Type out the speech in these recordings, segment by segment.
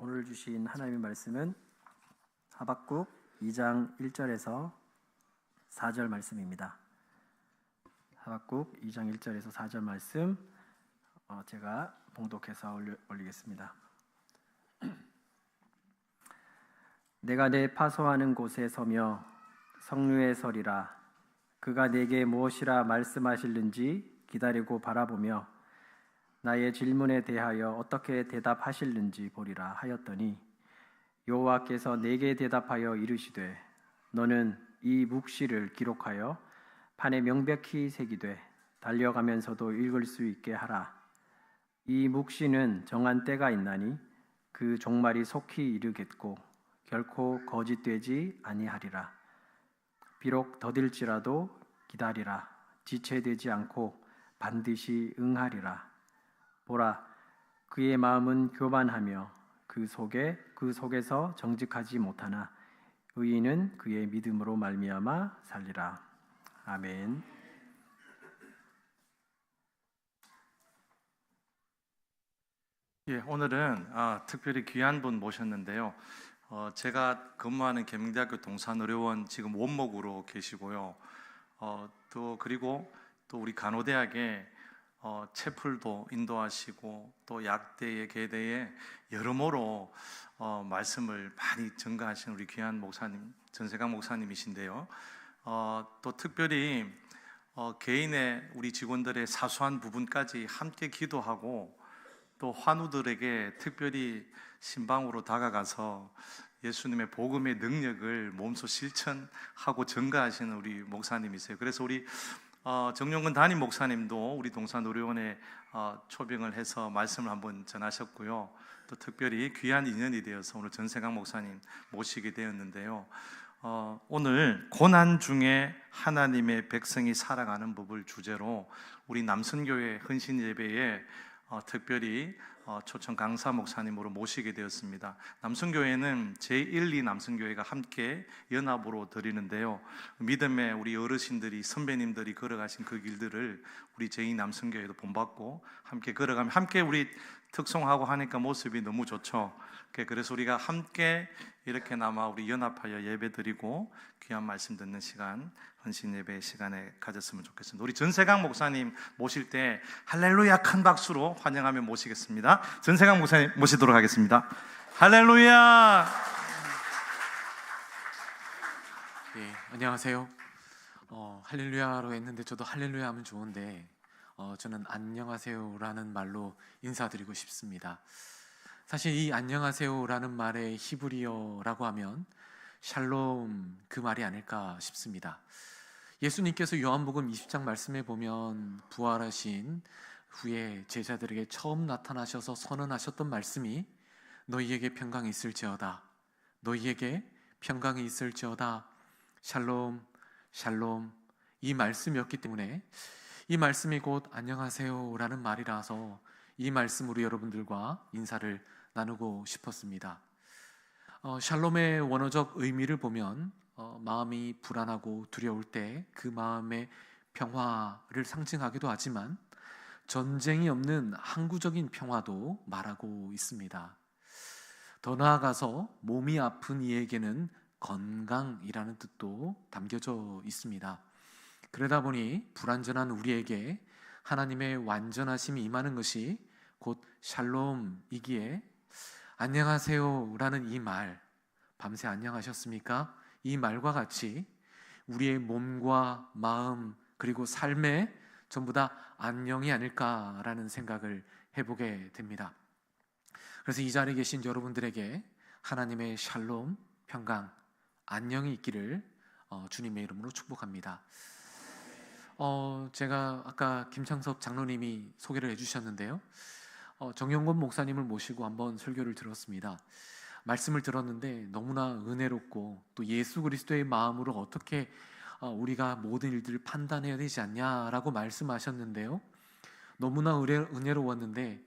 오늘 주신 하나님의 말씀은 하박국 2장 1절에서 4절 말씀입니다. 하박국 2장 1절에서 4절 말씀 제가 봉독해서 올리겠습니다. 내가 내 파소하는 곳에 서며 성류에 서리라. 그가 내게 무엇이라 말씀하실는지 기다리고 바라보며 나의 질문에 대하여 어떻게 대답하실는지 보리라 하였더니 여호와께서 내게 대답하여 이르시되 너는 이 묵시를 기록하여 판에 명백히 새기되 달려가면서도 읽을 수 있게 하라. 이 묵시는 정한 때가 있나니 그 종말이 속히 이르겠고 결코 거짓되지 아니하리라. 비록 더딜지라도 기다리라. 지체되지 않고 반드시 응하리라. 보라, 그의 마음은 교만하며 그 속에서 정직하지 못하나 의인은 그의 믿음으로 말미암아 살리라. 아멘. 오늘은 특별히 귀한 분 모셨는데요. 제가 근무하는 계명대학교 동산의료원 지금 원목으로 계시고요. 그리고 또 우리 간호대학에 채플도 인도하시고 또 약대에 계대에 여러모로 말씀을 많이 전가하신 우리 귀한 목사님 전세강 목사님이신데요. 또 특별히 개인의 우리 직원들의 사소한 부분까지 함께 기도하고 또 환우들에게 특별히 신방으로 다가가서 예수님의 복음의 능력을 몸소 실천하고 전가하시는 우리 목사님이세요. 그래서 우리 정용근 담임 목사님도 우리 동산의료원에 초빙을 해서 말씀을 한번 전하셨고요. 또 특별히 귀한 인연이 되어서 오늘 전세강 목사님 모시게 되었는데요. 오늘 고난 중에 하나님의 백성이 살아가는 법을 주제로 우리 남선교회 헌신예배에 특별히 초청 강사 목사님으로 모시게 되었습니다. 남선교회는 제1, 2 남선교회가 함께 연합으로 드리는데요. 믿음의 우리 어르신들이 선배님들이 걸어가신 그 길들을 우리 제2 남선교회도 본받고 함께 걸어가면 함께 우리 특송하고 하니까 모습이 너무 좋죠. 그래서 우리가 함께 이렇게나마 우리 연합하여 예배드리고 귀한 말씀 듣는 시간, 헌신 예배 시간에 가졌으면 좋겠습니다. 우리 전세강 목사님 모실 때 할렐루야 큰 박수로 환영하며 모시겠습니다. 전세강 목사님 모시도록 하겠습니다. 할렐루야. 네, 안녕하세요. 할렐루야로 했는데 저도 할렐루야 하면 좋은데 저는 안녕하세요라는 말로 인사드리고 싶습니다. 사실 이 안녕하세요라는 말의 히브리어라고 하면 샬롬 그 말이 아닐까 싶습니다. 예수님께서 요한복음 20장 말씀에 보면 부활하신 후에 제자들에게 처음 나타나셔서 선언하셨던 말씀이 너희에게 평강이 있을지어다, 너희에게 평강이 있을지어다, 샬롬 샬롬 이 말씀이었기 때문에 이 말씀이 곧 안녕하세요라는 말이라서 이 말씀으로 여러분들과 인사를 나누고 싶었습니다. 샬롬의 원어적 의미를 보면 마음이 불안하고 두려울 때 그 마음의 평화를 상징하기도 하지만 전쟁이 없는 항구적인 평화도 말하고 있습니다. 더 나아가서 몸이 아픈 이에게는 건강이라는 뜻도 담겨져 있습니다. 그러다 보니 불완전한 우리에게 하나님의 완전하심이 임하는 것이 곧 샬롬이기에 안녕하세요 라는 이 말, 밤새 안녕하셨습니까? 이 말과 같이 우리의 몸과 마음 그리고 삶에 전부 다 안녕이 아닐까라는 생각을 해보게 됩니다. 그래서 이 자리에 계신 여러분들에게 하나님의 샬롬, 평강, 안녕이 있기를 주님의 이름으로 축복합니다. 제가 아까 김창섭 장로님이 소개를 해주셨는데요. 정영건 목사님을 모시고 한번 설교를 들었습니다. 말씀을 들었는데 너무나 은혜롭고 또 예수 그리스도의 마음으로 어떻게 우리가 모든 일들을 판단해야 되지 않냐라고 말씀하셨는데요. 너무나 은혜로웠는데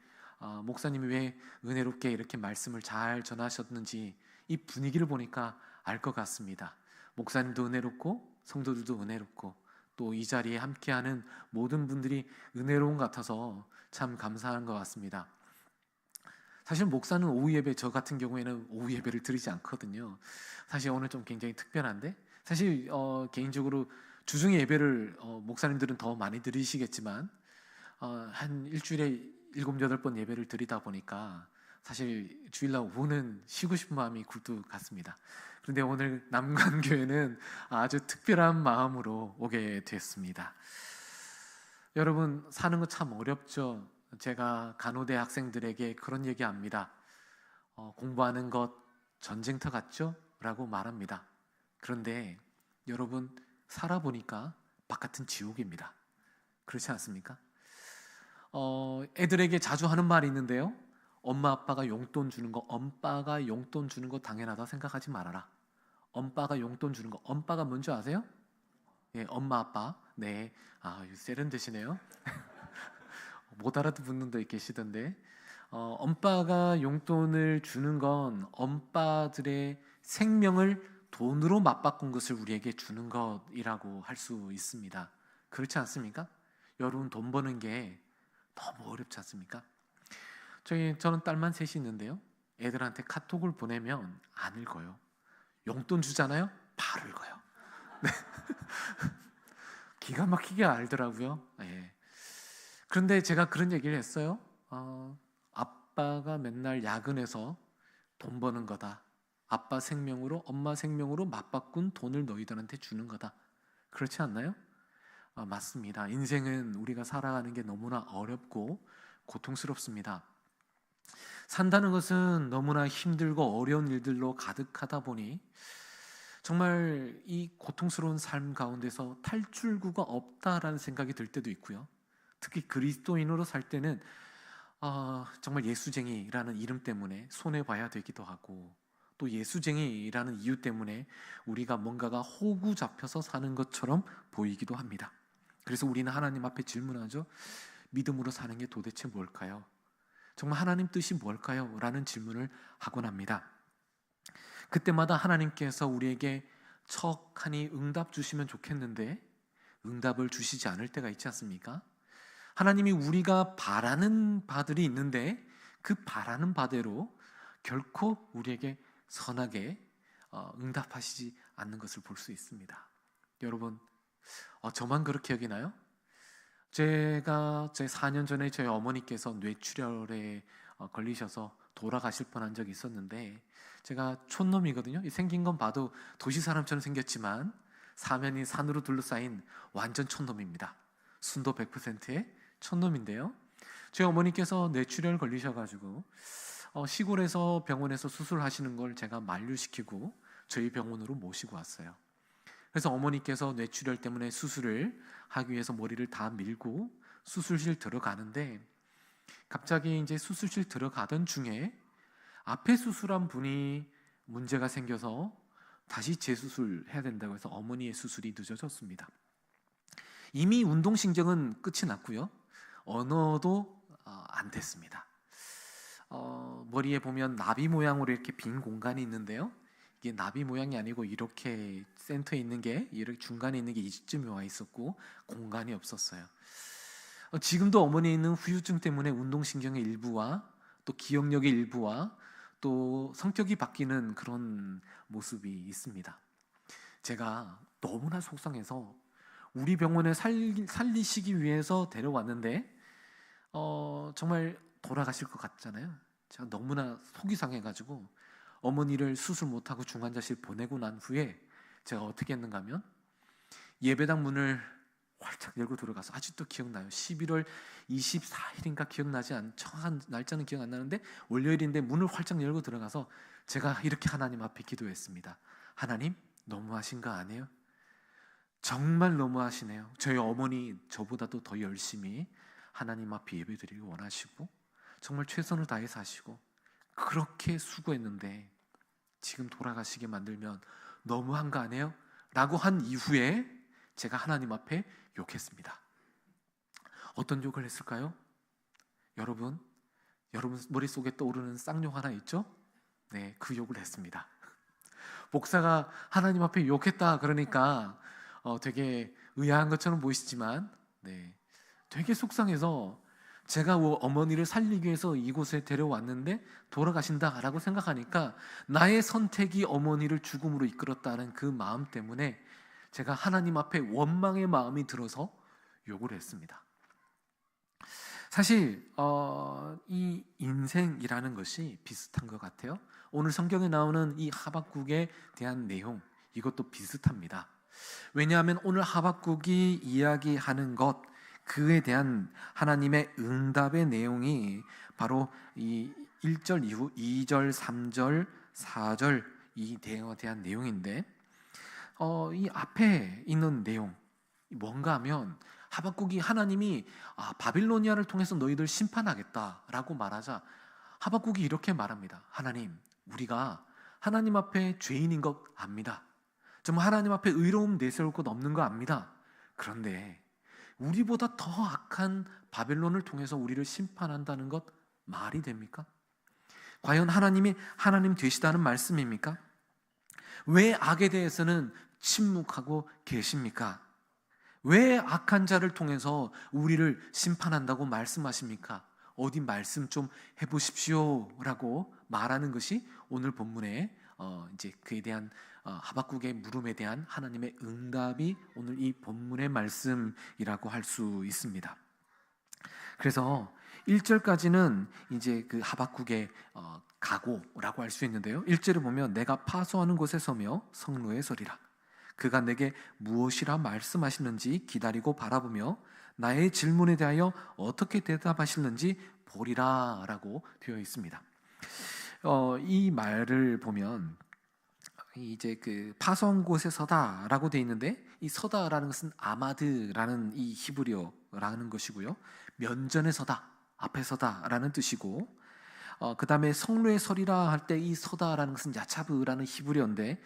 목사님이 왜 은혜롭게 이렇게 말씀을 잘 전하셨는지 이 분위기를 보니까 알 것 같습니다. 목사님도 은혜롭고 성도들도 은혜롭고 또 이 자리에 함께하는 모든 분들이 은혜로운 것 같아서 참 감사한 것 같습니다. 사실 목사는 오후 예배, 저 같은 경우에는 오후 예배를 드리지 않거든요. 사실 오늘 좀 굉장히 특별한데, 사실 개인적으로 주중에 예배를 목사님들은 더 많이 드리시겠지만 한 일주일에 7, 8번 예배를 드리다 보니까 사실 주일날 오후는 쉬고 싶은 마음이 굴뚝 같습니다. 그런데 오늘 남관교회는 아주 특별한 마음으로 오게 됐습니다. 여러분, 사는 거 참 어렵죠. 제가 간호대 학생들에게 그런 얘기합니다. 공부하는 것 전쟁터 같죠? 라고 말합니다. 그런데 여러분, 살아보니까 바깥은 지옥입니다. 그렇지 않습니까? 애들에게 자주 하는 말이 있는데요. 엄마 아빠가 용돈 주는 거, 엄빠가 용돈 주는 거 당연하다 생각하지 말아라. 엄빠가 용돈 주는 거, 엄빠가 뭔지 아세요? 예, 엄마 아빠. 네, 세련되시네요. 못 알아듣는 분도 계시던데, 엄빠가 용돈을 주는 건 엄빠들의 생명을 돈으로 맞바꾼 것을 우리에게 주는 것이라고 할 수 있습니다. 그렇지 않습니까? 여러분, 돈 버는 게 너무 어렵지 않습니까? 저는 딸만 셋이 있는데요. 애들한테 카톡을 보내면 안 읽어요. 용돈 주잖아요? 바로 읽어요. 네. 기가 막히게 알더라고요. 예. 그런데 제가 그런 얘기를 했어요. 아빠가 맨날 야근해서 돈 버는 거다. 아빠 생명으로, 엄마 생명으로 맞바꾼 돈을 너희들한테 주는 거다. 그렇지 않나요? 맞습니다. 인생은 우리가 살아가는 게 너무나 어렵고 고통스럽습니다. 산다는 것은 너무나 힘들고 어려운 일들로 가득하다 보니 정말 이 고통스러운 삶 가운데서 탈출구가 없다라는 생각이 들 때도 있고요. 특히 그리스도인으로 살 때는 정말 예수쟁이라는 이름 때문에 손해봐야 되기도 하고, 또 예수쟁이라는 이유 때문에 우리가 뭔가가 호구 잡혀서 사는 것처럼 보이기도 합니다. 그래서 우리는 하나님 앞에 질문하죠. 믿음으로 사는 게 도대체 뭘까요? 정말 하나님 뜻이 뭘까요? 라는 질문을 하곤 합니다. 그때마다 하나님께서 우리에게 척하니 응답 주시면 좋겠는데 응답을 주시지 않을 때가 있지 않습니까? 하나님이 우리가 바라는 바들이 있는데 그 바라는 바대로 결코 우리에게 선하게 응답하시지 않는 것을 볼 수 있습니다. 여러분, 저만 그렇게 여기나요? 제가 제 4년 전에 저희 어머니께서 뇌출혈에 걸리셔서 돌아가실 뻔한 적이 있었는데, 제가 촌놈이거든요. 생긴 건 봐도 도시 사람처럼 생겼지만 사면이 산으로 둘러싸인 완전 촌놈입니다. 순도 100%의 촌놈인데요. 저희 어머니께서 뇌출혈 걸리셔가지고 시골에서 병원에서 수술하시는 걸 제가 만류시키고 저희 병원으로 모시고 왔어요. 그래서 어머니께서 뇌출혈 때문에 수술을 하기 위해서 머리를 다 밀고 수술실 들어가는데, 갑자기 이제 수술실 들어가던 중에 앞에 수술한 분이 문제가 생겨서 다시 재수술해야 된다고 해서 어머니의 수술이 늦어졌습니다. 이미 운동신경은 끝이 났고요. 언어도 안 됐습니다. 머리에 보면 나비 모양으로 이렇게 빈 공간이 있는데요. 이게 나비 모양이 아니고 이렇게 센터에 있는 게, 이렇게 중간에 있는 게 이쯤에 와 있었고 공간이 없었어요. 지금도 어머니에 있는 후유증 때문에 운동신경의 일부와 또 기억력의 일부와 또 성격이 바뀌는 그런 모습이 있습니다. 제가 너무나 속상해서 우리 병원에 살리시기 위해서 데려왔는데 정말 돌아가실 것 같잖아요. 제가 너무나 속이 상해가지고 어머니를 수술 못하고 중환자실 보내고 난 후에 제가 어떻게 했는가 하면 예배당 문을 활짝 열고 들어가서, 아직도 기억나요. 11월 24일인가 기억나지 않, 정확한 날짜는 기억 안 나는데 월요일인데 문을 활짝 열고 들어가서 제가 이렇게 하나님 앞에 기도했습니다. 하나님, 너무하신 거 아니에요? 정말 너무하시네요. 저희 어머니 저보다도 더 열심히 하나님 앞에 예배드리기 원하시고 정말 최선을 다해서 하시고 그렇게 수고했는데 지금 돌아가시게 만들면 너무한 거 아니에요? 라고 한 이후에 제가 하나님 앞에 욕했습니다. 어떤 욕을 했을까요? 여러분 머릿속에 떠오르는 쌍욕 하나 있죠? 네, 그 욕을 했습니다. 목사가 하나님 앞에 욕했다 그러니까 되게 의아한 것처럼 보이시지만 되게 속상해서 제가 어머니를 살리기 위해서 이곳에 데려왔는데 돌아가신다라고 생각하니까 나의 선택이 어머니를 죽음으로 이끌었다는 그 마음 때문에 제가 하나님 앞에 원망의 마음이 들어서 욕을 했습니다. 사실 이 인생이라는 것이 비슷한 것 같아요. 오늘 성경에 나오는 이 하박국에 대한 내용, 이것도 비슷합니다. 왜냐하면 오늘 하박국이 이야기하는 것, 그에 대한 하나님의 응답의 내용이 바로 이 1절 이후 2절, 3절, 4절 이 대응에 대한 내용인데, 이 앞에 있는 내용 뭔가 하면 하박국이 하나님이 바빌로니아를 통해서 너희들 심판하겠다라고 말하자 하박국이 이렇게 말합니다. 하나님, 우리가 하나님 앞에 죄인인 것 압니다. 정말 하나님 앞에 의로움 내세울 것 없는 거 압니다. 그런데 우리보다 더 악한 바벨론을 통해서 우리를 심판한다는 것 말이 됩니까? 과연 하나님이 하나님 되시다는 말씀입니까? 왜 악에 대해서는 침묵하고 계십니까? 왜 악한 자를 통해서 우리를 심판한다고 말씀하십니까? 어디 말씀 좀 해보십시오 라고 말하는 것이 오늘 본문에 이제 그에 대한 하박국의 물음에 대한 하나님의 응답이 오늘 이 본문의 말씀이라고 할 수 있습니다. 그래서 1절까지는 이제 그 하박국의 각오라고 할 수 있는데요. 1절을 보면 내가 파수하는 곳에 서며 성로에 서리라. 그가 내게 무엇이라 말씀하시는지 기다리고 바라보며 나의 질문에 대하여 어떻게 대답하시는지 보리라 라고 되어 있습니다. 이 말을 보면 이제 그 파수한 곳에 서다라고 되어 있는데, 이 서다라는 것은 아마드라는 이 히브리어라는 것이고요, 면전에 서다, 앞에 서다라는 뜻이고, 그 다음에 성로에 서리라 할 때 이 서다라는 것은 야차브라는 히브리어인데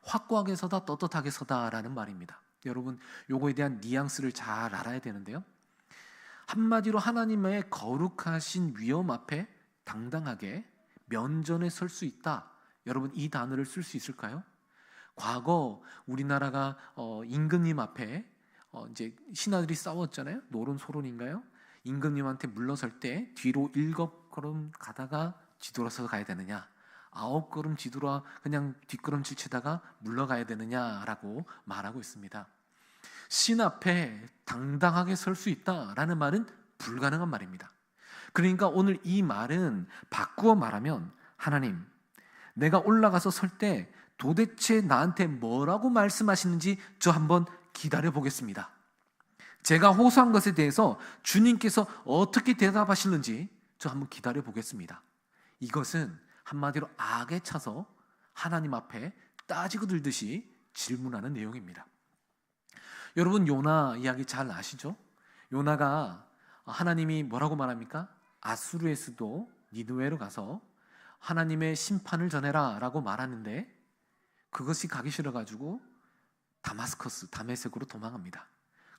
확고하게 서다, 떳떳하게 서다라는 말입니다. 여러분, 요거에 대한 뉘앙스를 잘 알아야 되는데요, 한마디로 하나님의 거룩하신 위엄 앞에 당당하게 면전에 설 수 있다. 여러분, 이 단어를 쓸 수 있을까요? 과거 우리나라가 임금님 앞에 이제 신하들이 싸웠잖아요. 노론소론인가요? 임금님한테 물러설 때 뒤로 7걸음 가다가 뒤돌아서 가야 되느냐, 9걸음 뒤돌아 그냥 뒷걸음질 치다가 물러가야 되느냐라고 말하고 있습니다. 신 앞에 당당하게 설 수 있다라는 말은 불가능한 말입니다. 그러니까 오늘 이 말은 바꾸어 말하면, 하나님, 내가 올라가서 설 때 도대체 나한테 뭐라고 말씀하시는지 저 한번 기다려 보겠습니다. 제가 호소한 것에 대해서 주님께서 어떻게 대답하시는지 저 한번 기다려 보겠습니다. 이것은 한마디로 악에 차서 하나님 앞에 따지고 들듯이 질문하는 내용입니다. 여러분, 요나 이야기 잘 아시죠? 요나가 하나님이 뭐라고 말합니까? 아수르의 수도 니느웨로 가서 하나님의 심판을 전해라 라고 말하는데, 그것이 가기 싫어가지고 다메섹으로 도망합니다.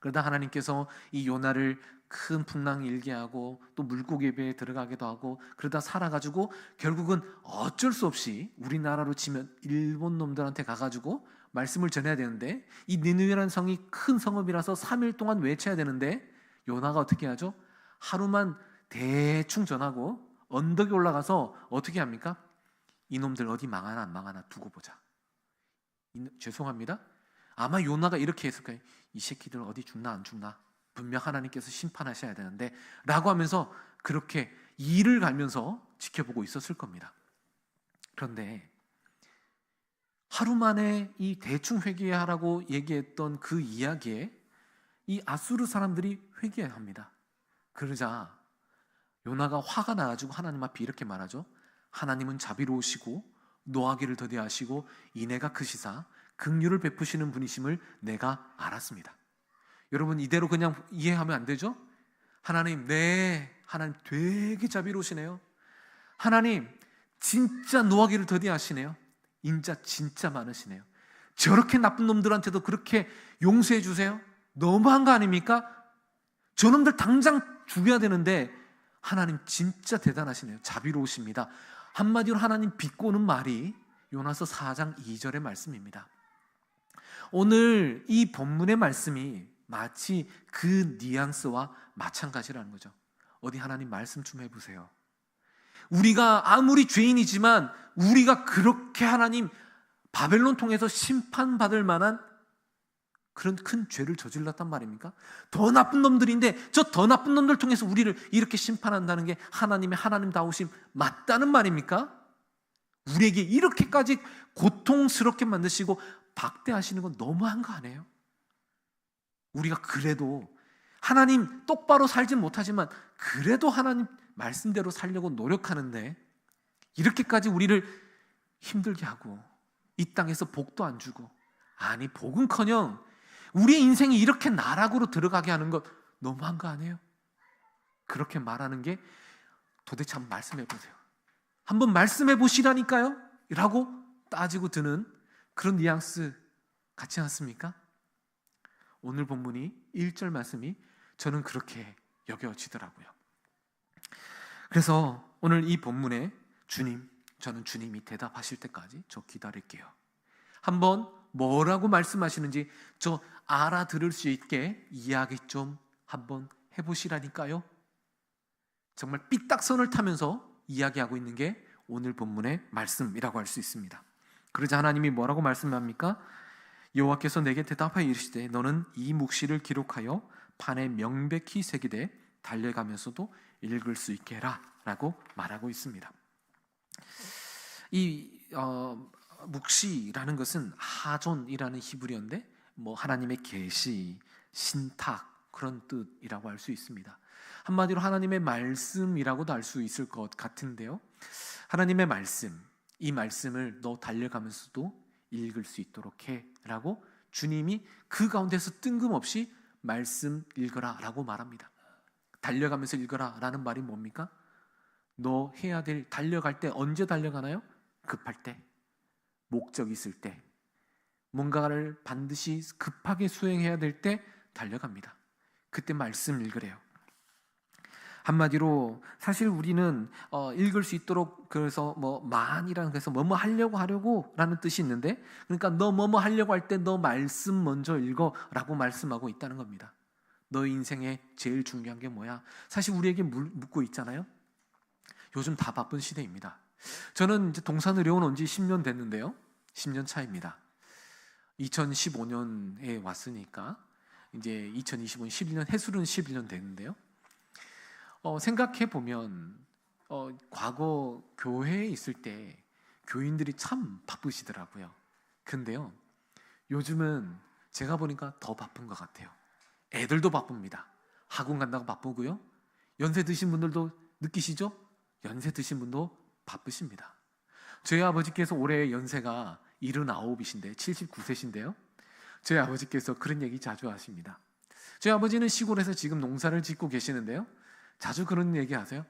그러다 하나님께서 이 요나를 큰 풍랑이 일게 하고 또 물고기 배에 들어가기도 하고, 그러다 살아가지고 결국은 어쩔 수 없이 우리나라로 치면 일본 놈들한테 가가지고 말씀을 전해야 되는데, 이 니느웨라는 성이 큰 성읍이라서 3일 동안 외쳐야 되는데 요나가 어떻게 하죠? 하루만 대충 전하고 언덕에 올라가서 어떻게 합니까? 이놈들 어디 망하나 안 망하나 두고 보자. 죄송합니다, 아마 요나가 이렇게 했을 거예요. 이 새끼들 어디 죽나 안 죽나, 분명 하나님께서 심판하셔야 되는데 라고 하면서 그렇게 이를 갈면서 지켜보고 있었을 겁니다. 그런데 하루 만에 이 대충 회개하라고 얘기했던 그 이야기에 이 아수르 사람들이 회개합니다. 그러자 요나가 화가 나가지고 하나님 앞에 이렇게 말하죠. 하나님은 자비로우시고 노하기를 더디하시고 인애가 크시사 긍휼을 베푸시는 분이심을 내가 알았습니다. 여러분, 이대로 그냥 이해하면 안 되죠? 하나님, 네, 하나님 되게 자비로우시네요. 하나님 진짜 노하기를 더디하시네요. 인자 진짜 많으시네요. 저렇게 나쁜 놈들한테도 그렇게 용서해 주세요. 너무한 거 아닙니까? 저놈들 당장 죽여야 되는데 하나님 진짜 대단하시네요. 자비로우십니다. 한마디로 하나님 비꼬는 말이 요나서 4장 2절의 말씀입니다. 오늘 이 본문의 말씀이 마치 그 뉘앙스와 마찬가지라는 거죠. 어디 하나님 말씀 좀 해보세요. 우리가 아무리 죄인이지만 우리가 그렇게 하나님 바벨론 통해서 심판받을 만한 그런 큰 죄를 저질렀단 말입니까? 더 나쁜 놈들인데 저 더 나쁜 놈들 통해서 우리를 이렇게 심판한다는 게 하나님의 하나님다우심 맞다는 말입니까? 우리에게 이렇게까지 고통스럽게 만드시고 박대하시는 건 너무한 거 아니에요? 우리가 그래도 하나님 똑바로 살진 못하지만 그래도 하나님 말씀대로 살려고 노력하는데 이렇게까지 우리를 힘들게 하고 이 땅에서 복도 안 주고, 아니 복은커녕 우리의 인생이 이렇게 나락으로 들어가게 하는 것 너무한 거 아니에요? 그렇게 말하는 게 도대체 한번 말씀해 보세요. 한번 말씀해 보시라니까요? 라고 따지고 드는 그런 뉘앙스 같지 않습니까? 오늘 본문이 1절 말씀이 저는 그렇게 여겨지더라고요. 그래서 오늘 이 본문에 주님, 저는 주님이 대답하실 때까지 저 기다릴게요. 한번 뭐라고 말씀하시는지 저 알아들을 수 있게 이야기 좀 한번 해보시라니까요. 정말 삐딱선을 타면서 이야기하고 있는 게 오늘 본문의 말씀이라고 할 수 있습니다. 그러자 하나님이 뭐라고 말씀합니까? 여호와께서 내게 대답하여 이르시되 너는 이 묵시를 기록하여 판에 명백히 새기되 달려가면서도 읽을 수 있게 해라 라고 말하고 있습니다. 이 묵시라는 것은 하존이라는 히브리어인데 하나님의 계시, 신탁 그런 뜻이라고 할 수 있습니다. 한마디로 하나님의 말씀이라고도 알 수 있을 것 같은데요. 하나님의 말씀, 이 말씀을 너 달려가면서도 읽을 수 있도록 해 라고 주님이 그 가운데서 뜬금없이 말씀 읽어라 라고 말합니다. 달려가면서 읽어라 라는 말이 뭡니까? 너 해야 될, 달려갈 때 언제 달려가나요? 급할 때, 목적 있을 때, 뭔가를 반드시 급하게 수행해야 될 때 달려갑니다. 그때 말씀 읽으래요. 한마디로 사실 우리는 읽을 수 있도록, 그래서 만이라는, 그래서 뭐뭐 하려고 라는 뜻이 있는데, 그러니까 너 뭐뭐 하려고 할 때 너 말씀 먼저 읽어 라고 말씀하고 있다는 겁니다. 너의 인생에 제일 중요한 게 뭐야? 사실 우리에게 묻고 있잖아요. 요즘 다 바쁜 시대입니다. 저는 이제 동산의료원 온 지 10년 됐는데요. 10년 차입니다. 2015년에 왔으니까 이제 2025년 11년, 해술은 11년 됐는데요. 생각해 보면 과거 교회에 있을 때 교인들이 참 바쁘시더라고요. 근데요, 요즘은 제가 보니까 더 바쁜 것 같아요. 애들도 바쁩니다. 학원 간다고 바쁘고요. 연세 드신 분들도 느끼시죠? 연세 드신 분도 바쁘십니다. 저희 아버지께서 올해 연세가 79이신데 79세신데요. 저희 아버지께서 그런 얘기 자주 하십니다. 저희 아버지는 시골에서 지금 농사를 짓고 계시는데요. 자주 그런 얘기 하세요.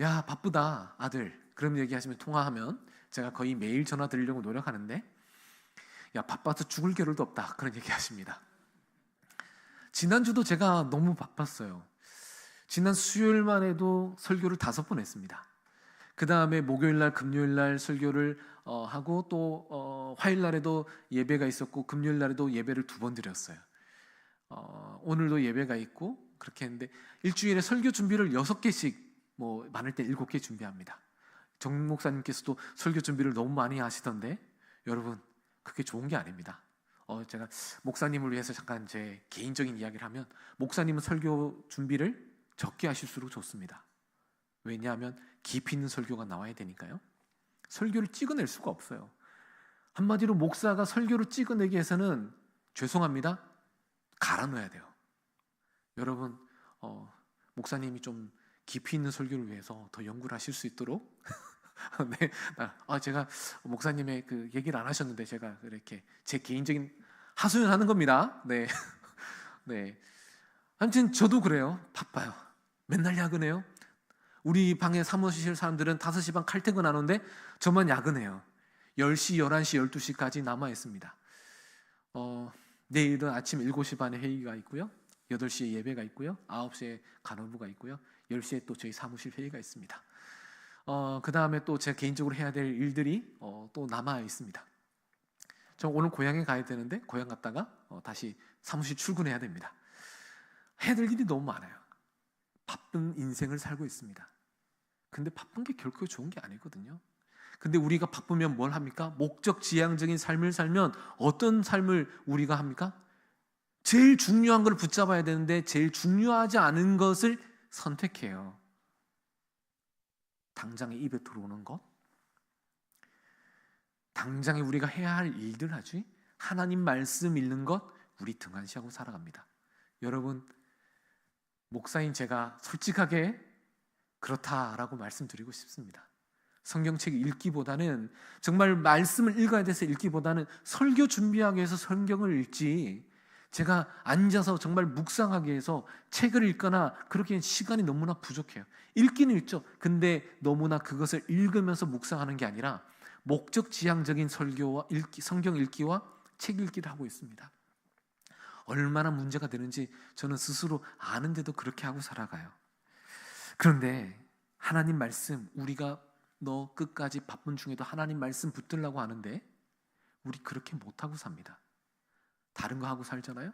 야, 바쁘다 아들. 그런 얘기 하시면, 통화하면 제가 거의 매일 전화 드리려고 노력하는데, 야, 바빠서 죽을 겨를도 없다. 그런 얘기 하십니다. 지난주도 제가 너무 바빴어요. 지난 수요일만 해도 설교를 5번 했습니다. 그 다음에 목요일날, 금요일날 설교를 하고 또 화요일날에도 예배가 있었고 금요일날에도 예배를 2번 드렸어요. 오늘도 예배가 있고 그렇게 했는데, 일주일에 설교 준비를 6개씩, 많을 때 7개 준비합니다. 정 목사님께서도 설교 준비를 너무 많이 하시던데, 여러분 그게 좋은 게 아닙니다. 제가 목사님을 위해서 잠깐 제 개인적인 이야기를 하면, 목사님은 설교 준비를 적게 하실수록 좋습니다. 왜냐하면 깊이 있는 설교가 나와야 되니까요. 설교를 찍어낼 수가 없어요. 한마디로 목사가 설교를 찍어내기 위해서는, 죄송합니다, 갈아넣어야 돼요. 여러분, 목사님이 좀 깊이 있는 설교를 위해서 더 연구를 하실 수 있도록 네, 제가 목사님의 그 얘기를 안 하셨는데 제가 이렇게 제 개인적인 하소연하는 겁니다. 네, 네. 아무튼 저도 그래요. 바빠요. 맨날 야근해요. 우리 방에 사무실 사람들은 5시 반 칼퇴근하는데 저만 야근해요. 10시, 11시, 12시까지 남아 있습니다. 내일은 아침 7시 반에 회의가 있고요. 8시에 예배가 있고요. 9시에 간호부가 있고요. 10시에 또 저희 사무실 회의가 있습니다. 그 다음에 또 제가 개인적으로 해야 될 일들이 또 남아 있습니다. 저 오늘 고향에 가야 되는데 고향 갔다가 다시 사무실 출근해야 됩니다. 해야 될 일이 너무 많아요. 바쁜 인생을 살고 있습니다. 근데 바쁜 게 결코 좋은 게 아니거든요. 근데 우리가 바쁘면 뭘 합니까? 목적 지향적인 삶을 살면 어떤 삶을 우리가 합니까? 제일 중요한 걸 붙잡아야 되는데 제일 중요하지 않은 것을 선택해요. 당장에 입에 들어오는 것, 당장에 우리가 해야 할 일들 하지, 하나님 말씀 읽는 것 우리 등한시하고 살아갑니다. 여러분, 목사인 제가 솔직하게 그렇다라고 말씀드리고 싶습니다. 성경책 읽기보다는, 정말 말씀을 읽어야 돼서 읽기보다는 설교 준비하기 위해서 성경을 읽지, 제가 앉아서 정말 묵상하기 위해서 책을 읽거나 그렇게 시간이 너무나 부족해요. 읽기는 읽죠. 근데 너무나 그것을 읽으면서 묵상하는 게 아니라 목적 지향적인 설교와 성경 읽기와 책 읽기를 하고 있습니다. 얼마나 문제가 되는지 저는 스스로 아는데도 그렇게 하고 살아가요. 그런데 하나님 말씀, 우리가 너 끝까지 바쁜 중에도 하나님 말씀 붙들라고 하는데 우리 그렇게 못하고 삽니다. 다른 거 하고 살잖아요.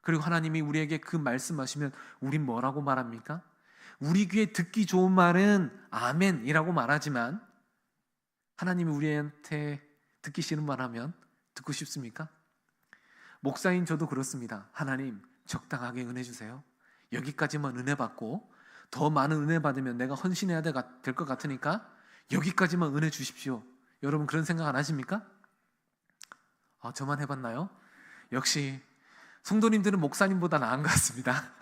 그리고 하나님이 우리에게 그 말씀하시면 우린 뭐라고 말합니까? 우리 귀에 듣기 좋은 말은 아멘이라고 말하지만 하나님이 우리한테 듣기 싫은 말 하면 듣고 싶습니까? 목사인 저도 그렇습니다. 하나님, 적당하게 은혜 주세요. 여기까지만 은혜 받고 더 많은 은혜 받으면 내가 헌신해야 될 것 같으니까 여기까지만 은혜 주십시오. 여러분 그런 생각 안 하십니까? 저만 해봤나요? 역시 성도님들은 목사님보다 나은 것 같습니다.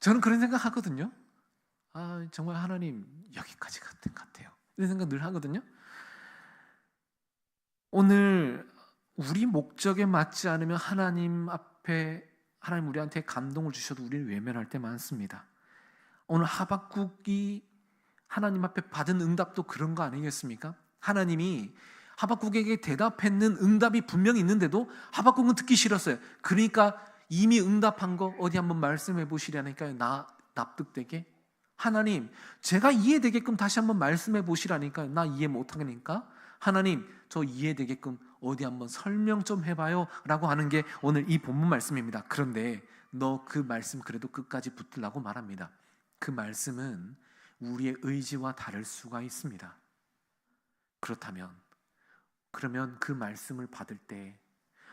저는 그런 생각 하거든요. 정말 하나님 여기까지 같은 것 같아요. 이런 생각 늘 하거든요. 오늘 우리 목적에 맞지 않으면 하나님 앞에, 하나님 우리한테 감동을 주셔도 우리는 외면할 때 많습니다. 오늘 하박국이 하나님 앞에 받은 응답도 그런 거 아니겠습니까? 하나님이 하박국에게 대답했는 응답이 분명히 있는데도 하박국은 듣기 싫었어요. 그러니까 이미 응답한 거 어디 한번 말씀해 보시라니까요. 나 납득되게. 하나님, 제가 이해되게끔 다시 한번 말씀해 보시라니까요. 나 이해 못하니까. 하나님, 저 이해되게끔 어디 한번 설명 좀 해봐요 라고 하는 게 오늘 이 본문 말씀입니다. 그런데 너 그 말씀 그래도 끝까지 붙들라고 말합니다. 그 말씀은 우리의 의지와 다를 수가 있습니다. 그러면 그 말씀을 받을 때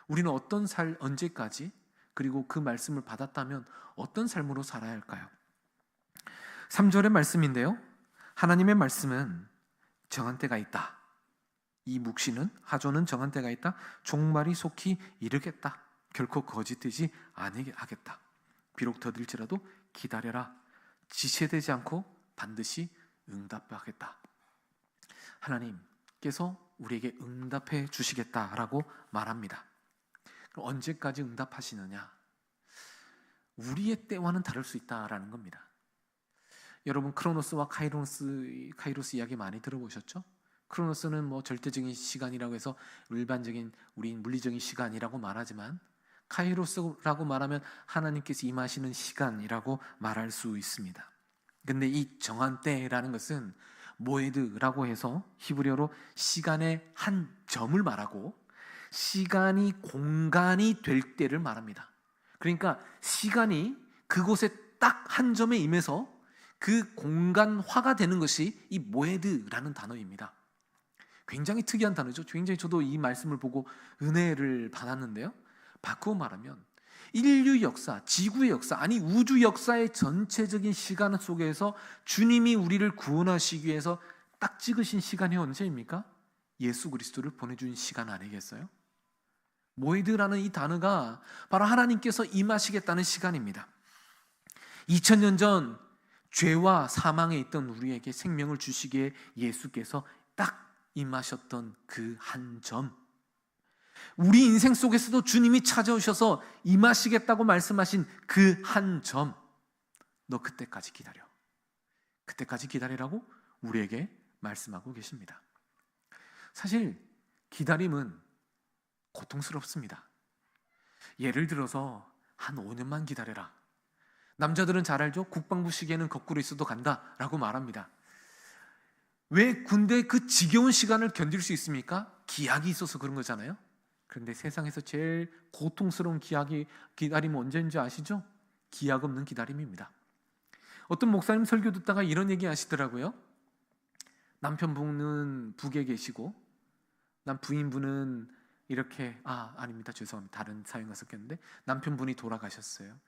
우리는 어떤 언제까지, 그리고 그 말씀을 받았다면 어떤 삶으로 살아야 할까요? 3절의 말씀인데요, 하나님의 말씀은 정한 때가 있다. 이 묵시는, 하조는 정한 때가 있다. 종말이 속히 이르겠다. 결코 거짓되지 아니하겠다. 비록 더딜지라도 기다려라. 지체되지 않고 반드시 응답하겠다. 하나님께서 우리에게 응답해 주시겠다라고 말합니다. 그럼 언제까지 응답하시느냐? 우리의 때와는 다를 수 있다라는 겁니다. 여러분 크로노스와 카이로스 이야기 많이 들어보셨죠? 크로노스는 뭐 절대적인 시간이라고 해서 일반적인 우리 물리적인 시간이라고 말하지만, 카이로스라고 말하면 하나님께서 임하시는 시간이라고 말할 수 있습니다. 근데 이 정한 때라는 것은 모에드라고 해서 히브리어로 시간의 한 점을 말하고 시간이 공간이 될 때를 말합니다. 그러니까 시간이 그곳에 딱 한 점에 임해서 그 공간화가 되는 것이 이 모에드라는 단어입니다. 굉장히 특이한 단어죠. 굉장히 저도 이 말씀을 보고 은혜를 받았는데요, 바꾸어 말하면 인류 역사, 지구의 역사, 아니 우주 역사의 전체적인 시간 속에서 주님이 우리를 구원하시기 위해서 딱 찍으신 시간이 언제입니까? 예수 그리스도를 보내준 시간 아니겠어요? 모이드라는 이 단어가 바로 하나님께서 임하시겠다는 시간입니다. 2000년 전 죄와 사망에 있던 우리에게 생명을 주시기에 예수께서 딱 임하셨던 그 한 점, 우리 인생 속에서도 주님이 찾아오셔서 임하시겠다고 말씀하신 그 한 점, 너 그때까지 기다려. 그때까지 기다리라고 우리에게 말씀하고 계십니다. 사실 기다림은 고통스럽습니다. 예를 들어서 한 5년만 기다려라. 남자들은 잘 알죠? 국방부 시계는 거꾸로 있어도 간다라고 말합니다. 왜 군대 그 지겨운 시간을 견딜 수 있습니까? 기약이 있어서 그런 거잖아요. 그런데 세상에서 제일 고통스러운 기다림은 언제인지 아시죠? 기약 없는 기다림입니다. 어떤 목사님 설교 듣다가 이런 얘기 하시더라고요. 남편분은 북에 계시고 부인분은 이렇게 아닙니다. 죄송합니다. 다른 사연가 섞였는데 남편분이 돌아가셨어요.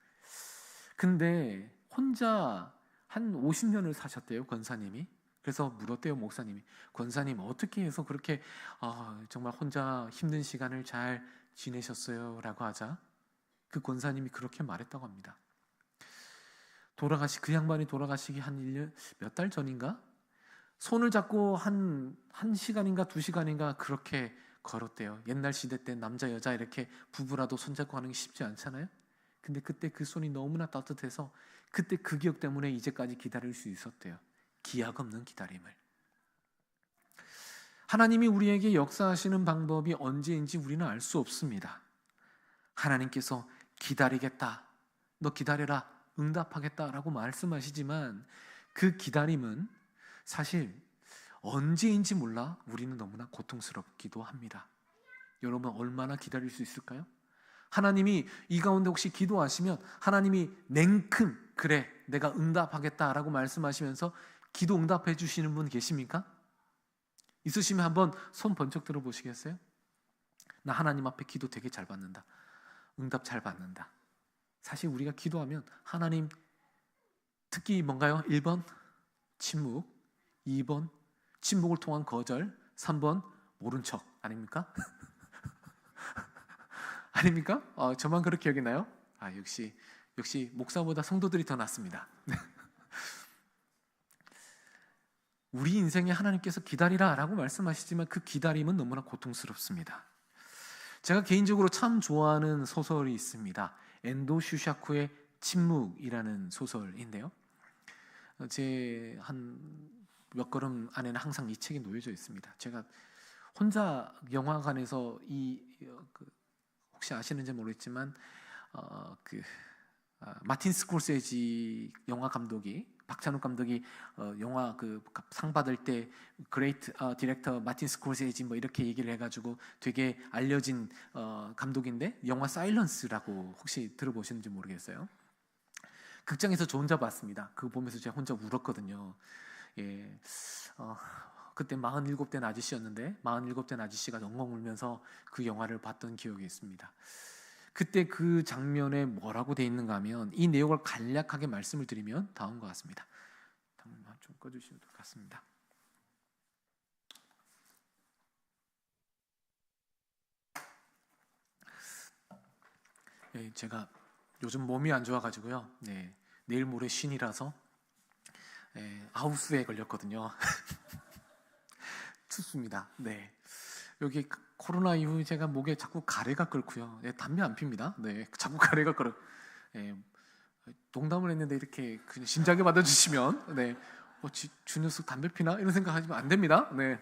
근데 혼자 한 50년을 사셨대요, 권사님이. 그래서 물었대요, 목사님이. 권사님 어떻게 해서 그렇게 정말 혼자 힘든 시간을 잘 지내셨어요? 라고 하자 그 권사님이 그렇게 말했다고 합니다. 그 양반이 돌아가시기 한 1년 몇 달 전인가? 손을 잡고 한 시간인가 2시간인가 그렇게 걸었대요. 옛날 시대 때 남자 여자 이렇게 부부라도 손잡고 하는 게 쉽지 않잖아요. 근데 그때 그 손이 너무나 따뜻해서 그때 그 기억 때문에 이제까지 기다릴 수 있었대요. 기약 없는 기다림을. 하나님이 우리에게 역사하시는 방법이 언제인지 우리는 알 수 없습니다. 하나님께서 기다리겠다, 너 기다려라, 응답하겠다라고 말씀하시지만 그 기다림은 사실 언제인지 몰라 우리는 너무나 고통스럽기도 합니다. 여러분 얼마나 기다릴 수 있을까요? 하나님이 이 가운데 혹시 기도하시면 하나님이 냉큼 그래 내가 응답하겠다라고 말씀하시면서 기도 응답해 주시는 분 계십니까? 있으시면 한번 손 번쩍 들어 보시겠어요? 나 하나님 앞에 기도 되게 잘 받는다, 응답 잘 받는다. 사실 우리가 기도하면 하나님 특기 뭔가요? 1번 침묵, 2번 침묵을 통한 거절, 3번 모른 척 아닙니까? 아닙니까? 저만 그렇게 여기나요? 역시 목사보다 성도들이 더 낫습니다. 우리 인생에 하나님께서 기다리라 라고 말씀하시지만 그 기다림은 너무나 고통스럽습니다. 제가 개인적으로 참 좋아하는 소설이 있습니다. 엔도 슈샤쿠의 침묵이라는 소설인데요, 제 한 몇 걸음 안에는 항상 이 책이 놓여져 있습니다. 제가 혼자 영화관에서 혹시 아시는지 모르겠지만 마틴 스콜세지 영화 감독이, 박찬욱 감독이 영화 상 받을 때 그레이트 디렉터 마틴 스콜세지 뭐 이렇게 얘기를 해가지고 되게 알려진 감독인데, 영화 사일런스라고 혹시 들어보셨는지 모르겠어요. 극장에서 저 혼자 봤습니다. 그거 보면서 제가 혼자 울었거든요. 예, 그때 47된 아저씨였는데 47된 아저씨가 엉엉 울면서 그 영화를 봤던 기억이 있습니다. 그때 그 장면에 뭐라고 돼 있는가 하면, 이 내용을 간략하게 말씀을 드리면 다음과 같습니다. 잠깐만 좀 꺼주시면 될 것 같습니다. 예, 제가 요즘 몸이 안 좋아가지고요. 네, 내일 모레 쉰이라서 아우스에 걸렸거든요. 춥습니다. 네, 여기 코로나 이후 제가 목에 자꾸 가래가 끓고요. 담배 안 핍니다. 네, 자꾸 가래가 끓어. 농담을 했는데 이렇게 그냥 진작에 받아주시면 주 녀석 담배 피나 이런 생각하시면 안 됩니다. 네,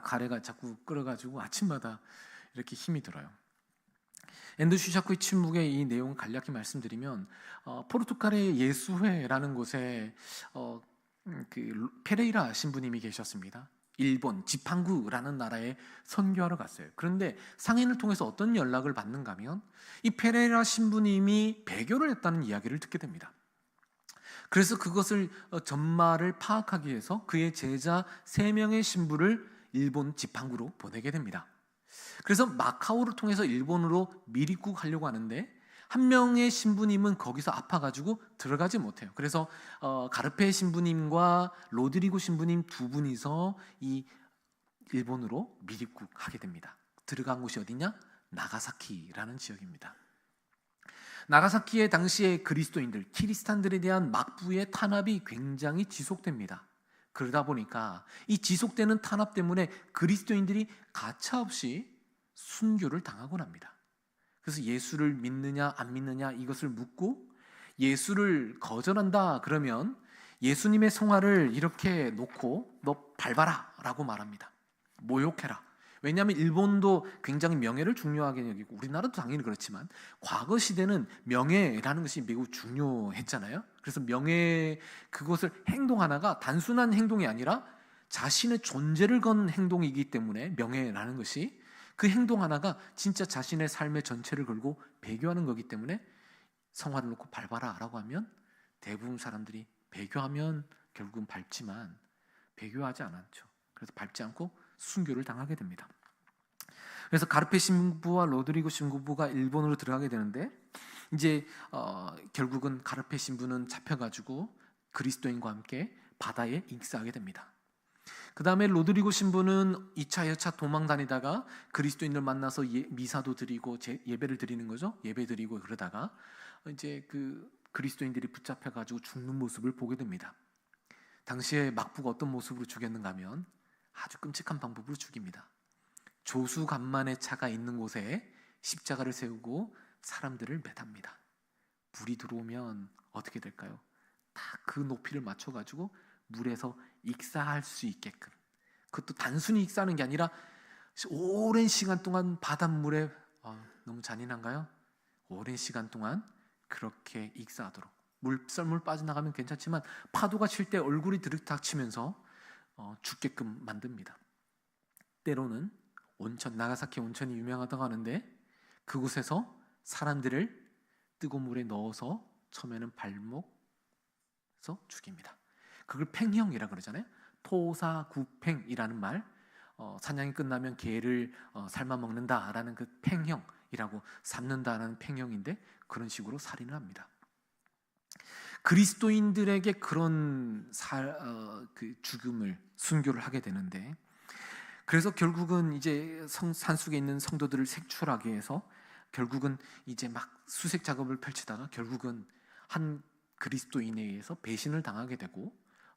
가래가 자꾸 끓어가지고 아침마다 이렇게 힘이 들어요. 엔도 슈샤쿠의 침묵의 이 내용을 간략히 말씀드리면, 포르투갈의 예수회라는 곳에 페레이라 신부님이 계셨습니다. 일본 지팡구라는 나라에 선교하러 갔어요. 그런데 상인을 통해서 어떤 연락을 받는가 하면 이 페레이라 신부님이 배교를 했다는 이야기를 듣게 됩니다. 그래서 그것을 전말을 파악하기 위해서 그의 제자 3명의 신부를 일본 지팡구로 보내게 됩니다. 그래서 마카오를 통해서 일본으로 미입국하려고 하는데 한 명의 신부님은 거기서 아파가지고 들어가지 못해요. 그래서 가르페 신부님과 로드리고 신부님 두 분이서 이 일본으로 미입국하게 됩니다. 들어간 곳이 어디냐? 나가사키라는 지역입니다. 나가사키의 당시의 그리스도인들, 키리스탄들에 대한 막부의 탄압이 굉장히 지속됩니다. 그러다 보니까 이 지속되는 탄압 때문에 그리스도인들이 가차없이 순교를 당하곤 합니다. 그래서 예수를 믿느냐 안 믿느냐 이것을 묻고, 예수를 거절한다 그러면 예수님의 성화를 이렇게 놓고 너 밟아라 라고 말합니다. 모욕해라. 왜냐하면 일본도 굉장히 명예를 중요하게 여기고 우리나라도 당연히 그렇지만 과거 시대는 명예라는 것이 매우 중요했잖아요. 그래서 명예, 그것을 행동 하나가 단순한 행동이 아니라 자신의 존재를 건 행동이기 때문에 명예라는 것이, 그 행동 하나가 진짜 자신의 삶의 전체를 걸고 배교하는 거기 때문에 성화를 놓고 밟아라 라고 하면 대부분 사람들이 배교하면 결국은 밟지만 배교하지 않았죠. 그래서 밟지 않고 순교를 당하게 됩니다. 그래서 가르페 신부와 로드리고 신부가 일본으로 들어가게 되는데 이제 결국은 가르페 신부는 잡혀가지고 그리스도인과 함께 바다에 익사하게 됩니다. 그 다음에 로드리고 신부는 2차, 여차 도망 다니다가 그리스도인들 만나서 미사도 드리고 예배를 드리는 거죠. 예배 드리고 그러다가 이제 그 그리스도인들이 붙잡혀가지고 죽는 모습을 보게 됩니다. 당시에 막부가 어떤 모습으로 죽였는가 하면 아주 끔찍한 방법으로 죽입니다. 조수간만의 차가 있는 곳에 십자가를 세우고 사람들을 매답니다. 불이 들어오면 어떻게 될까요? 다 그 높이를 맞춰가지고 물에서 익사할 수 있게끔, 그것도 단순히 익사하는 게 아니라 오랜 시간 동안 바닷물에 너무 잔인한가요? 오랜 시간 동안 그렇게 익사하도록, 썰물 빠져나가면 괜찮지만 파도가 칠 때 얼굴이 들이닥치면서 죽게끔 만듭니다. 때로는 온천, 나가사키 온천이 유명하다고 하는데 그곳에서 사람들을 뜨거운 물에 넣어서 처음에는 발목에서 죽입니다. 그걸 팽형이라 그러잖아요. 토사구팽이라는 말, 사냥이 끝나면 개를 삶아 먹는다라는 그 팽형이라고, 삶는다라는 팽형인데 그런 식으로 살인을 합니다. 그리스도인들에게 그런 그 죽음을, 순교를 하게 되는데, 그래서 결국은 이제 산속에 있는 성도들을 색출하기 위해서 결국은 이제 막 수색 작업을 펼치다가 결국은 한 그리스도인에 의해서 배신을 당하게 되고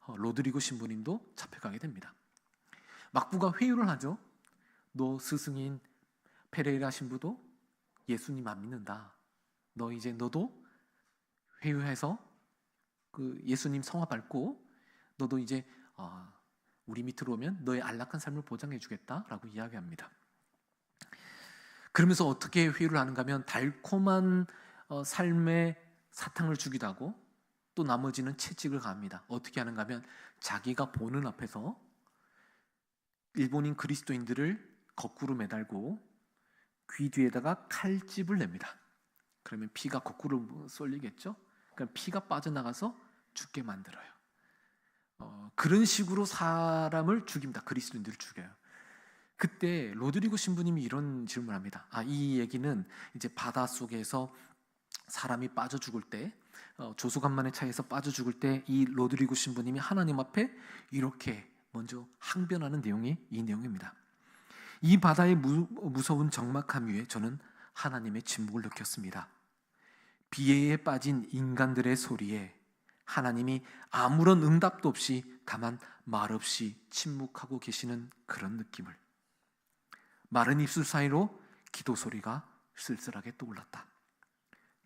로드리고 신부님도 잡혀가게 됩니다. 막부가 회유를 하죠. 너 스승인 페레이라 신부도 예수님 안 믿는다. 너 이제 너도 회유해서 그 예수님 성화 밟고 너도 이제 우리 밑으로 오면 너의 안락한 삶을 보장해 주겠다라고 이야기합니다. 그러면서 어떻게 회유를 하는가 하면 달콤한 삶의 사탕을 주기도 하고 또 나머지는 채찍을 가합니다. 어떻게 하는가 하면 자기가 보는 앞에서 일본인 그리스도인들을 거꾸로 매달고 귀 뒤에다가 칼집을 냅니다. 그러면 피가 거꾸로 쏠리겠죠? 그럼 피가 빠져나가서 죽게 만들어요. 그런 식으로 사람을 죽입니다. 그리스도인들을 죽여요. 그때 로드리고 신부님이 이런 질문을 합니다. 이 얘기는 이제 바닷속에서 사람이 빠져 죽을 때, 조수간만의 차에서 빠져 죽을 때 이 로드리고 신부님이 하나님 앞에 이렇게 먼저 항변하는 내용이 이 내용입니다. 이 바다의 무서운 적막함 위에 저는 하나님의 침묵을 느꼈습니다. 비애에 빠진 인간들의 소리에 하나님이 아무런 응답도 없이 다만 말없이 침묵하고 계시는 그런 느낌을, 마른 입술 사이로 기도 소리가 쓸쓸하게 떠올랐다.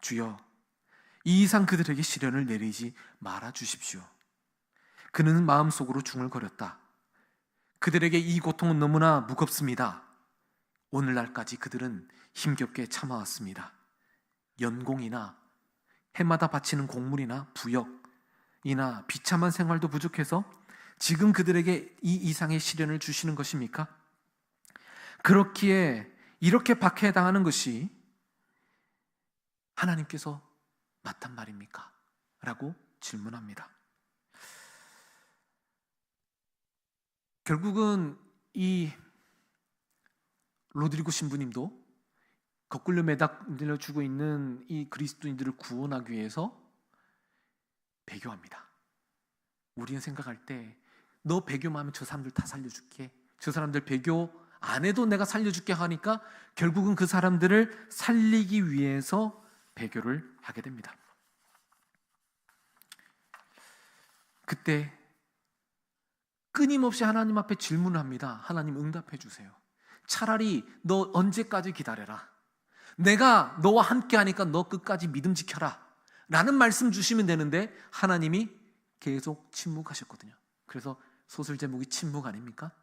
주여, 이 이상 그들에게 시련을 내리지 말아 주십시오. 그는 마음속으로 중얼거렸다. 그들에게 이 고통은 너무나 무겁습니다. 오늘날까지 그들은 힘겹게 참아왔습니다. 연공이나 해마다 바치는 곡물이나 부역이나 비참한 생활도 부족해서 지금 그들에게 이 이상의 시련을 주시는 것입니까? 그렇기에 이렇게 박해당하는 것이 하나님께서 맞단 말입니까? 라고 질문합니다. 결국은 이 로드리고 신부님도 거꾸로 매달려 주고 있는 이 그리스도인들을 구원하기 위해서 배교합니다. 우리는 생각할 때 너 배교만 하면 저 사람들 다 살려줄게, 저 사람들 배교 안 해도 내가 살려줄게 하니까 결국은 그 사람들을 살리기 위해서 배교를 하게 됩니다. 그때 끊임없이 하나님 앞에 질문을 합니다. 하나님 응답해 주세요. 차라리 너 언제까지 기다려라, 내가 너와 함께 하니까 너 끝까지 믿음 지켜라 라는 말씀 주시면 되는데 하나님이 계속 침묵하셨거든요. 그래서 소설 제목이 침묵 아닙니까?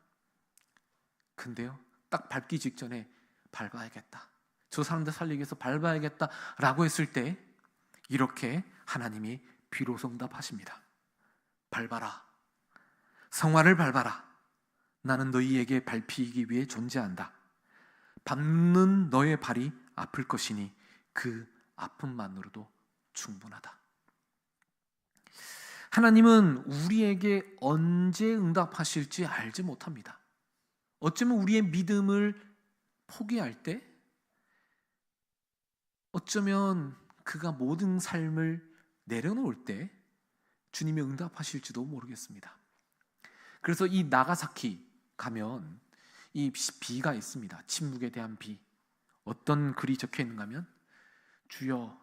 근데요, 딱 밟기 직전에 밟아야겠다, 저 사람들 살리기 위해서 밟아야겠다 라고 했을 때 이렇게 하나님이 비로소 응답하십니다. 밟아라, 성화를 밟아라. 나는 너희에게 밟히기 위해 존재한다. 밟는 너의 발이 아플 것이니 그 아픔만으로도 충분하다. 하나님은 우리에게 언제 응답하실지 알지 못합니다. 어쩌면 우리의 믿음을 포기할 때, 어쩌면 그가 모든 삶을 내려놓을 때 주님이 응답하실지도 모르겠습니다. 그래서 이 나가사키 가면 이 비가 있습니다. 침묵에 대한 비. 어떤 글이 적혀 있는가 하면, 주여,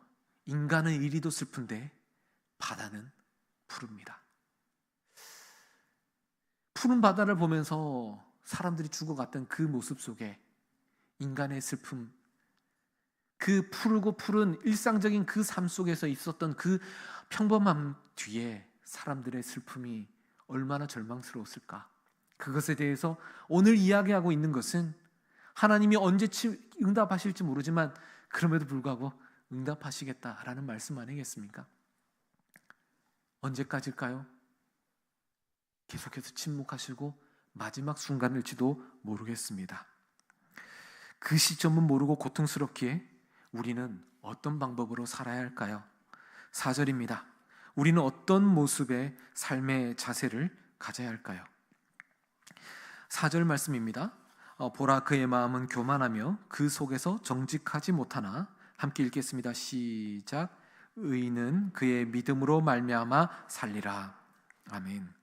인간은 이리도 슬픈데 바다는 푸릅니다. 푸른 바다를 보면서 사람들이 죽어갔던 그 모습 속에 인간의 슬픔, 그 푸르고 푸른 일상적인 그 삶 속에서 있었던 그 평범함 뒤에 사람들의 슬픔이 얼마나 절망스러웠을까. 그것에 대해서 오늘 이야기하고 있는 것은 하나님이 언제 응답하실지 모르지만 그럼에도 불구하고 응답하시겠다라는 말씀 아니겠습니까? 언제까지일까요? 계속해서 침묵하시고 마지막 순간일지도 모르겠습니다. 그 시점은 모르고 고통스럽기에 우리는 어떤 방법으로 살아야 할까요? 4절입니다. 우리는 어떤 모습의 삶의 자세를 가져야 할까요? 4절 말씀입니다. 보라, 그의 마음은 교만하며 그 속에서 정직하지 못하나. 함께 읽겠습니다. 시작. 의인은 그의 믿음으로 말미암아 살리라. 아멘.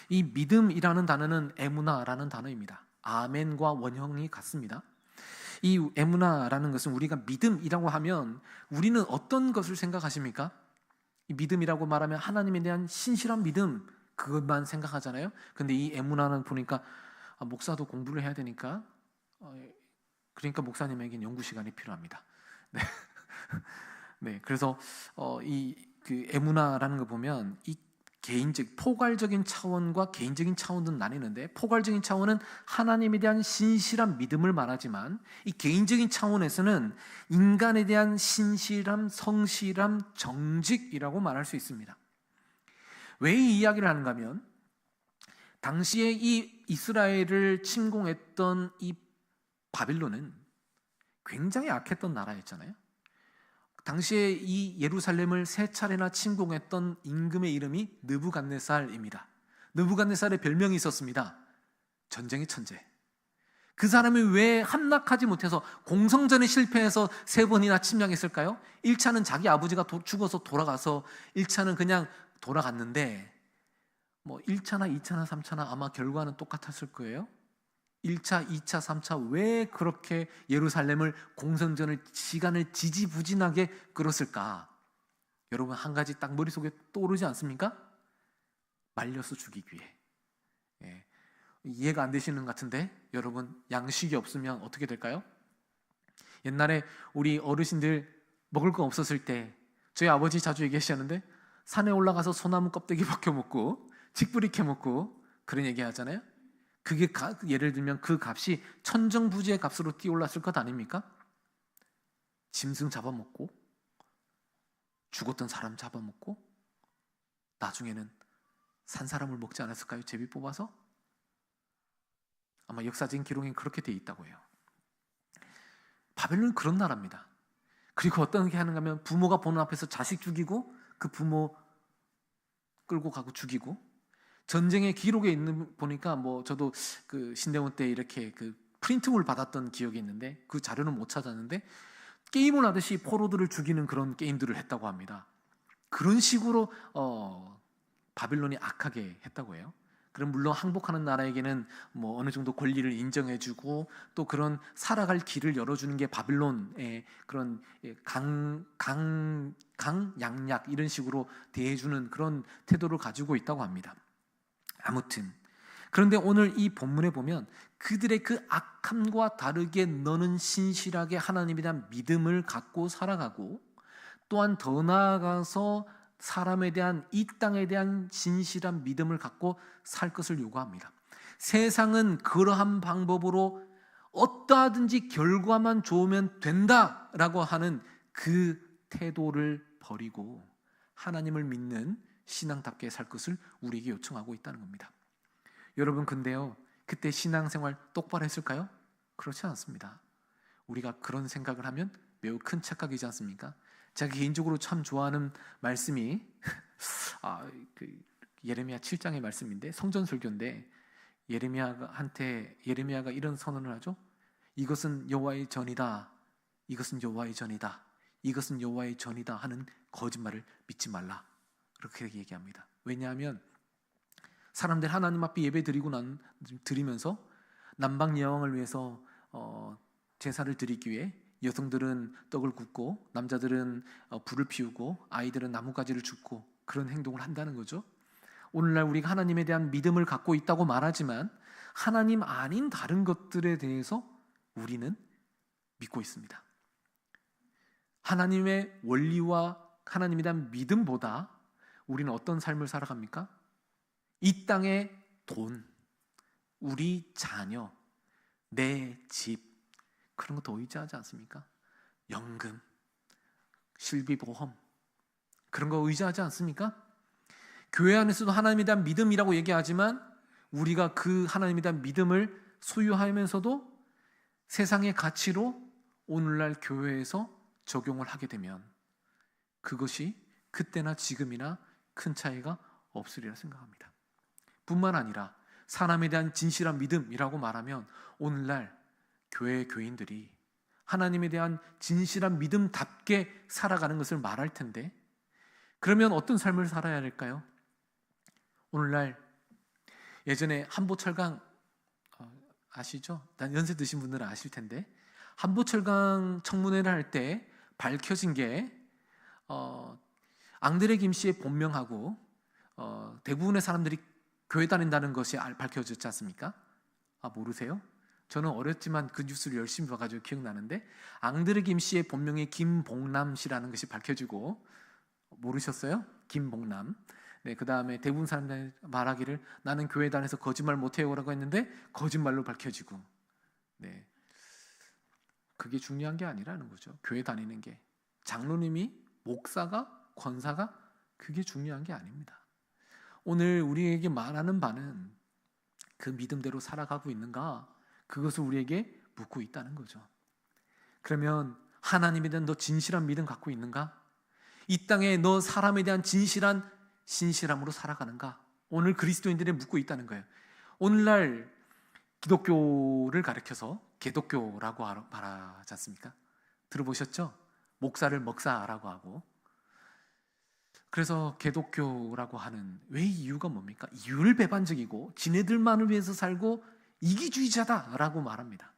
이 믿음이라는 단어는 에무나라는 단어입니다. 아멘과 원형이 같습니다. 이 에무나라는 것은, 우리가 믿음이라고 하면 우리는 어떤 것을 생각하십니까? 이 믿음이라고 말하면 하나님에 대한 신실한 믿음, 그것만 생각하잖아요. 근데 이 에무나는 보니까 목사도 공부를 해야 되니까, 그러니까 목사님에게는 연구 시간이 필요합니다. 네. 네, 그래서 그 에무나라는 거 보면 이 포괄적인 차원과 개인적인 차원은 나뉘는데, 포괄적인 차원은 하나님에 대한 신실한 믿음을 말하지만 이 개인적인 차원에서는 인간에 대한 신실함, 성실함, 정직이라고 말할 수 있습니다. 왜 이 이야기를 하는가 하면, 당시에 이 이스라엘을 침공했던 이 바빌론은 굉장히 악했던 나라였잖아요. 당시에 이 예루살렘을 3차례나 침공했던 임금의 이름이 느부갓네살입니다. 느부갓네살의 별명이 있었습니다. 전쟁의 천재. 그 사람이 왜 함락하지 못해서 공성전에 실패해서 3번이나 침략했을까요? 1차는 자기 아버지가 죽어서 돌아가서 1차는 그냥 돌아갔는데, 1차나 2차나 3차나 아마 결과는 똑같았을 거예요. 1차, 2차, 3차 왜 그렇게 예루살렘을 공성전을 시간을 지지부진하게 끌었을까? 여러분, 한 가지 딱 머릿속에 떠오르지 않습니까? 말려서 죽이기 위해. 예. 이해가 안 되시는 것 같은데, 여러분, 양식이 없으면 어떻게 될까요? 옛날에 우리 어르신들 먹을 거 없었을 때 저희 아버지 자주 얘기하시는데, 산에 올라가서 소나무 껍데기 벗겨 먹고 칡뿌리 캐 먹고 그런 얘기 하잖아요. 그게 예를 들면 그 값이 천정부지의 값으로 뛰어올랐을 것 아닙니까? 짐승 잡아먹고 죽었던 사람 잡아먹고 나중에는 산 사람을 먹지 않았을까요? 제비 뽑아서? 아마 역사적인 기록엔 그렇게 돼 있다고 해요. 바벨론은 그런 나라입니다. 그리고 어떻게 하는가 하면, 부모가 보는 앞에서 자식 죽이고 그 부모 끌고 가고 죽이고, 전쟁의 기록에 있는 보니까 저도 그 신대원 때 이렇게 그 프린트물 받았던 기억이 있는데 그 자료는 못 찾았는데, 게임을 하듯이 포로들을 죽이는 그런 게임들을 했다고 합니다. 그런 식으로 바빌론이 악하게 했다고 해요. 그럼 물론 항복하는 나라에게는 어느 정도 권리를 인정해주고 또 그런 살아갈 길을 열어주는 게 바빌론의 그런 강약약 이런 식으로 대해주는 그런 태도를 가지고 있다고 합니다. 아무튼 그런데 오늘 이 본문에 보면 그들의 그 악함과 다르게 너는 신실하게 하나님에 대한 믿음을 갖고 살아가고, 또한 더 나아가서 사람에 대한, 이 땅에 대한 진실한 믿음을 갖고 살 것을 요구합니다. 세상은 그러한 방법으로 어떠하든지 결과만 좋으면 된다라고 하는 그 태도를 버리고 하나님을 믿는 신앙답게 살 것을 우리에게 요청하고 있다는 겁니다. 여러분, 근데요, 그때 신앙생활 똑바로 했을까요? 그렇지 않습니다. 우리가 그런 생각을 하면 매우 큰 착각이지 않습니까? 제가 개인적으로 참 좋아하는 말씀이 그 예레미야 7장의 말씀인데 성전 설교인데 예레미야가 이런 선언을 하죠. 이것은 여호와의 전이다. 이것은 여호와의 전이다. 이것은 여호와의 전이다 하는 거짓말을 믿지 말라. 그렇게 얘기합니다. 왜냐하면 사람들 하나님 앞에 예배 드리면서 남방 여왕을 위해서 제사를 드리기 위해 여성들은 떡을 굽고 남자들은 불을 피우고 아이들은 나뭇가지를 줍고 그런 행동을 한다는 거죠. 오늘날 우리가 하나님에 대한 믿음을 갖고 있다고 말하지만 하나님 아닌 다른 것들에 대해서 우리는 믿고 있습니다. 하나님의 원리와 하나님에 대한 믿음보다 우리는 어떤 삶을 살아갑니까? 이 땅의 돈, 우리 자녀, 내 집, 그런 거 더 의지하지 않습니까? 연금, 실비보험, 그런 거 의지하지 않습니까? 교회 안에서도 하나님에 대한 믿음이라고 얘기하지만 우리가 그 하나님에 대한 믿음을 소유하면서도 세상의 가치로 오늘날 교회에서 적용을 하게 되면 그것이 그때나 지금이나 큰 차이가 없으리라 생각합니다. 뿐만 아니라 사람에 대한 진실한 믿음이라고 말하면 오늘날 교회 교인들이 하나님에 대한 진실한 믿음답게 살아가는 것을 말할 텐데 그러면 어떤 삶을 살아야 할까요? 오늘날 예전에 한보철강 아시죠? 연세 드신 분들은 아실 텐데 한보철강 청문회를 할 때 밝혀진 게 앙드레 김씨의 본명하고 대부분의 사람들이 교회 다닌다는 것이 밝혀졌지 않습니까? 모르세요? 저는 어렸지만 그 뉴스를 열심히 봐가지고 기억나는데 앙드레 김씨의 본명이 김봉남 씨라는 것이 밝혀지고 모르셨어요? 김봉남. 네, 그 다음에 대부분 사람들이 말하기를 나는 교회 다녀서 거짓말 못해요라고 했는데 거짓말로 밝혀지고, 네, 그게 중요한 게 아니라는 거죠. 교회 다니는 게 장로님이 목사가 권사가 그게 중요한 게 아닙니다. 오늘 우리에게 말하는 바는 그 믿음대로 살아가고 있는가 그것을 우리에게 묻고 있다는 거죠. 그러면 하나님에 대한 너 진실한 믿음 갖고 있는가? 이 땅에 너 사람에 대한 진실한 신실함으로 살아가는가? 오늘 그리스도인들이 묻고 있다는 거예요. 오늘날 기독교를 가리켜서 개독교라고 말하지 않습니까? 들어보셨죠? 목사를 먹사라고 하고. 그래서 개독교라고 하는 왜 이유가 뭡니까? 율배반적이고 지네들만을 위해서 살고 이기주의자다라고 말합니다.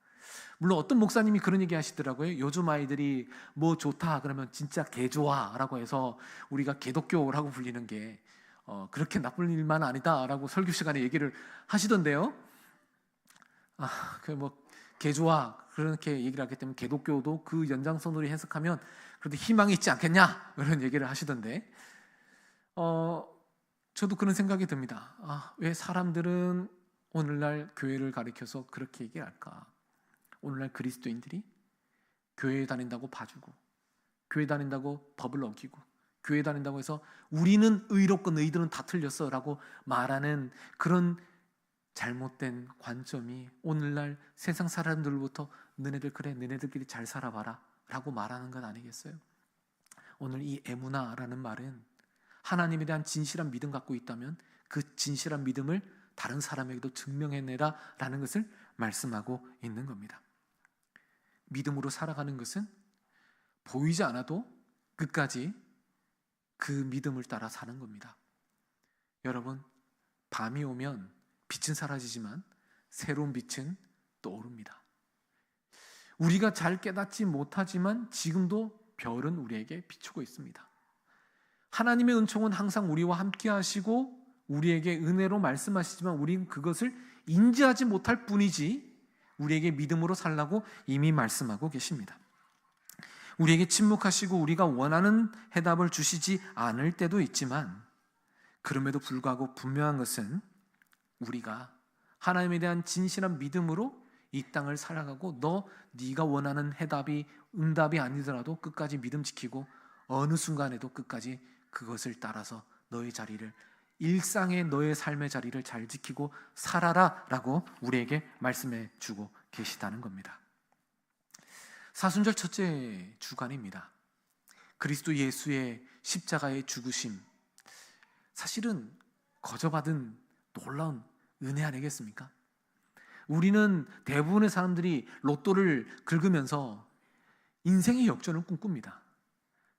물론 어떤 목사님이 그런 얘기 하시더라고요. 요즘 아이들이 뭐 좋다 그러면 진짜 개 좋아라고 해서 우리가 개독교라고 불리는 게 그렇게 나쁜 일만 아니다라고 설교 시간에 얘기를 하시던데요. 개 좋아 그렇게 얘기를 하기 때문에 개독교도 그 연장선으로 해석하면 그래도 희망이 있지 않겠냐 그런 얘기를 하시던데 저도 그런 생각이 듭니다. 왜 사람들은 오늘날 교회를 가리켜서 그렇게 얘기를 할까? 오늘날 그리스도인들이 교회에 다닌다고 봐주고 교회 다닌다고 법을 어기고 교회 다닌다고 해서 우리는 의롭고 너희들은 다 틀렸어 라고 말하는 그런 잘못된 관점이 오늘날 세상 사람들로부터 너네들끼리 잘 살아봐라 라고 말하는 것 아니겠어요? 오늘 이 에무나라는 말은 하나님에 대한 진실한 믿음 갖고 있다면 그 진실한 믿음을 다른 사람에게도 증명해내라 라는 것을 말씀하고 있는 겁니다. 믿음으로 살아가는 것은 보이지 않아도 끝까지 그 믿음을 따라 사는 겁니다. 여러분, 밤이 오면 빛은 사라지지만 새로운 빛은 떠오릅니다. 우리가 잘 깨닫지 못하지만 지금도 별은 우리에게 비추고 있습니다. 하나님의 은총은 항상 우리와 함께 하시고 우리에게 은혜로 말씀하시지만 우리는 그것을 인지하지 못할 뿐이지 우리에게 믿음으로 살라고 이미 말씀하고 계십니다. 우리에게 침묵하시고 우리가 원하는 해답을 주시지 않을 때도 있지만 그럼에도 불구하고 분명한 것은 우리가 하나님에 대한 진실한 믿음으로 이 땅을 살아가고 네가 원하는 응답이 아니더라도 끝까지 믿음 지키고 어느 순간에도 끝까지 그것을 따라서 너의 자리를 일상의 너의 삶의 자리를 잘 지키고 살아라 라고 우리에게 말씀해 주고 계시다는 겁니다. 사순절 첫째 주간입니다. 그리스도 예수의 십자가의 죽으심, 사실은 거저받은 놀라운 은혜 아니겠습니까? 우리는 대부분의 사람들이 로또를 긁으면서 인생의 역전을 꿈꿉니다.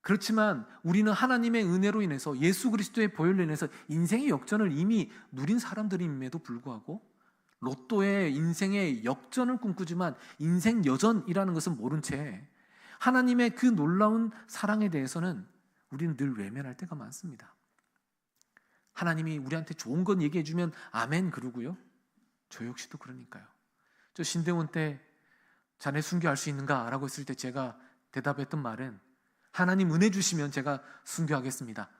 그렇지만 우리는 하나님의 은혜로 인해서 예수 그리스도의 보혈로 인해서 인생의 역전을 이미 누린 사람들임에도 불구하고 로또의 인생의 역전을 꿈꾸지만 인생 여전이라는 것은 모른 채 하나님의 그 놀라운 사랑에 대해서는 우리는 늘 외면할 때가 많습니다. 하나님이 우리한테 좋은 건 얘기해 주면 아멘 그러고요. 저 역시도 그러니까요. 저 신대원 때 자네 순교할 수 있는가? 라고 했을 때 제가 대답했던 말은 하나님 은혜 주시면 제가 순교하겠습니다.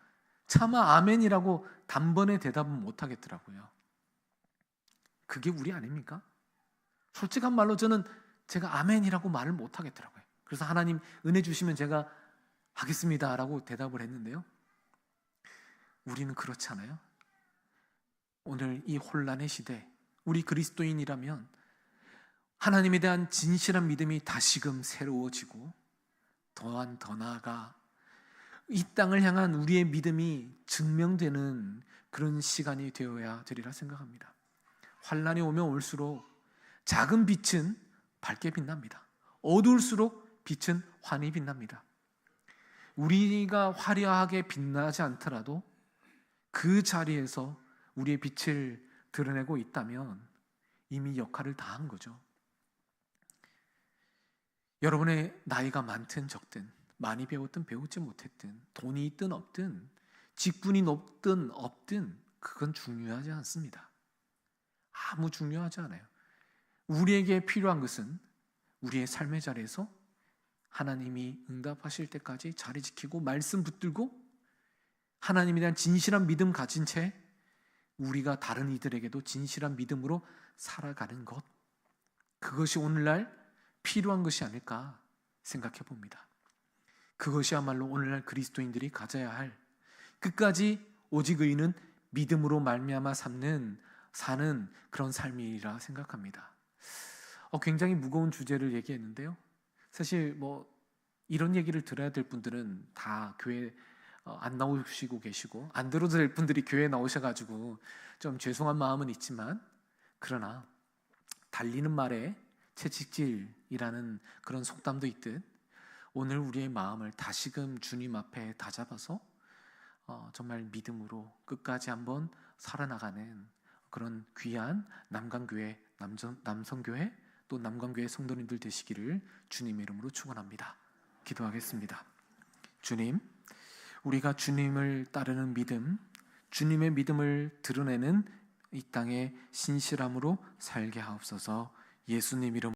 차마 아멘이라고 단번에 대답은 못 하겠더라고요. 그게 우리 아닙니까? 솔직한 말로 저는 제가 아멘이라고 말을 못 하겠더라고요. 그래서 하나님 은혜 주시면 제가 하겠습니다 라고 대답을 했는데요. 우리는 그렇지 않아요? 오늘 이 혼란의 시대, 우리 그리스도인이라면 하나님에 대한 진실한 믿음이 다시금 새로워지고 또한 더 나아가 이 땅을 향한 우리의 믿음이 증명되는 그런 시간이 되어야 되리라 생각합니다. 환란이 오면 올수록 작은 빛은 밝게 빛납니다. 어두울수록 빛은 환히 빛납니다. 우리가 화려하게 빛나지 않더라도 그 자리에서 우리의 빛을 드러내고 있다면 이미 역할을 다한 거죠. 여러분의 나이가 많든 적든, 많이 배웠든 배우지 못했든, 돈이 있든 없든, 직분이 높든 없든 그건 중요하지 않습니다. 아무 중요하지 않아요. 우리에게 필요한 것은 우리의 삶의 자리에서 하나님이 응답하실 때까지 자리 지키고 말씀 붙들고 하나님에 대한 진실한 믿음 가진 채 우리가 다른 이들에게도 진실한 믿음으로 살아가는 것, 그것이 오늘날 필요한 것이 아닐까 생각해 봅니다. 그것이야말로 오늘날 그리스도인들이 가져야 할 끝까지 오직 의인은 믿음으로 말미암아 사는 그런 삶이라 생각합니다. 굉장히 무거운 주제를 얘기했는데요. 사실 이런 얘기를 들어야 될 분들은 다 교회 안 나오시고 계시고 안 들어도 될 분들이 교회에 나오셔가지고 좀 죄송한 마음은 있지만, 그러나 달리는 말에 채찍질이라는 그런 속담도 있듯 오늘 우리의 마음을 다시금 주님 앞에 다잡아서 정말 믿음으로 끝까지 한번 살아나가는 그런 귀한 남강교회, 남성교회 또 남강교회 성도님들 되시기를 주님의 이름으로 축원합니다. 기도하겠습니다. 주님, 우리가 주님을 따르는 믿음, 주님의 믿음을 드러내는 이 땅의 신실함으로 살게 하옵소서. 예수님 이름